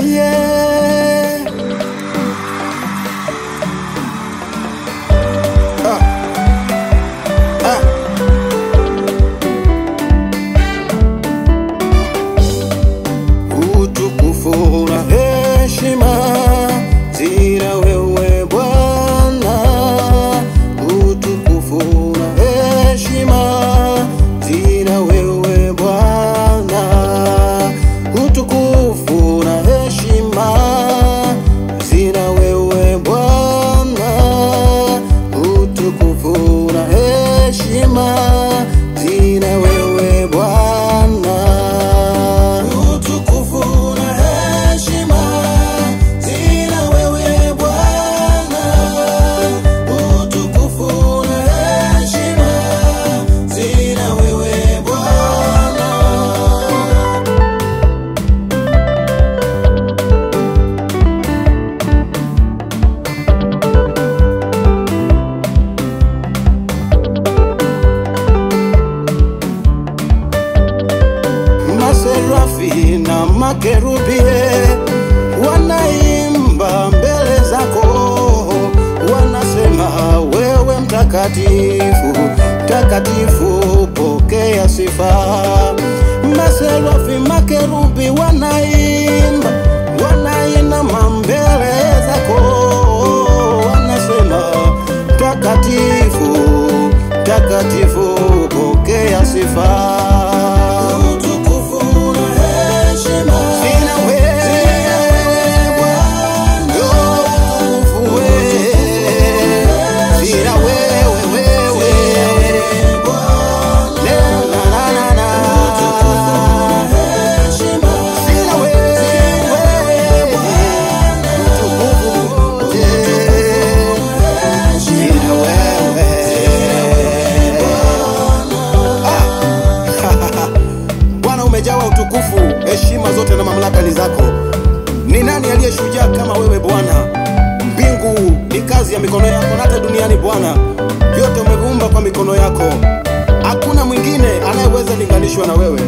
yeah. Utukufu na heshima zina wewe Bwana. Utukufu na heshima zina wewe Bwana. Utukufu na heshima zina wewe Bwana. Utukufu na heshima zina wewe Bwana. Utukufu na heshima zina wewe Bwana. Utukufu na heshima zina wewe Bwana. Maserafi na makerubi wanaimba mbele zako, wanasema wewe mtakatifu, mtakatifu, pokea sifa. Maserafi, makerubi wanaimba, wanainama mbele zako, wanasema mtakatifu, mtakatifu, pokea sifa. Umejawa utukufu, heshima zote na mamlaka ni zako. Ni nani aliye shujaa kama wewe Bwana? Mbingu ni kazi ya mikono yako, na hata duniani Bwana, vyote umeviumba kwa mikono yako. Hakuna mwingine anayeweza linganishwa na wewe.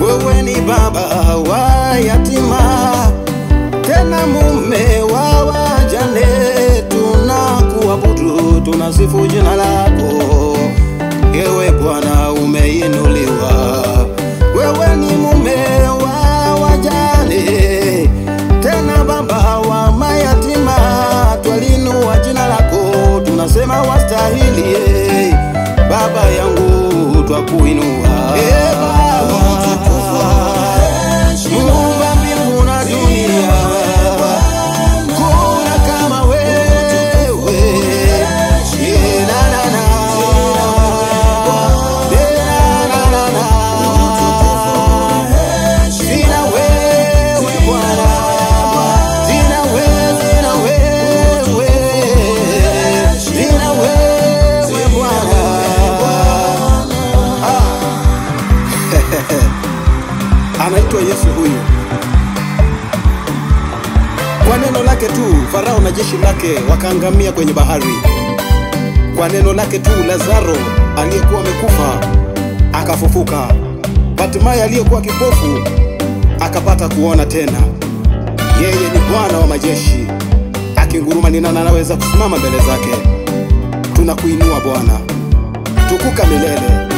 Wewe ni baba wa yatima, tena mume wa wajane. Tunakuabudu, tunasifu jina lako. Ewe Bwana umeinuliwa. Wewe ni mume wa wajane, tena baba wa mayatima. Twalinua jina lako, tunasema wastahili. Baba yangu twakuinua. Baba Muumba mbingu na dunia, kuna kama wewe. Sina wewe Bwana, sina wewe, sina wewe Bwana. Anaitwa Yesu huyu. Kwa neno lake tu Farao na jeshi lake wakaangamia kwenye bahari. Kwa neno lake tu Lazaro aliyekuwa amekufa akafufuka. Hatimaye aliyekuwa kipofu akapata kuona tena. Yeye ni Bwana wa majeshi, akinguruma ni nani anaweza kusimama mbele zake? Tunakuinua Bwana, tukuka milele.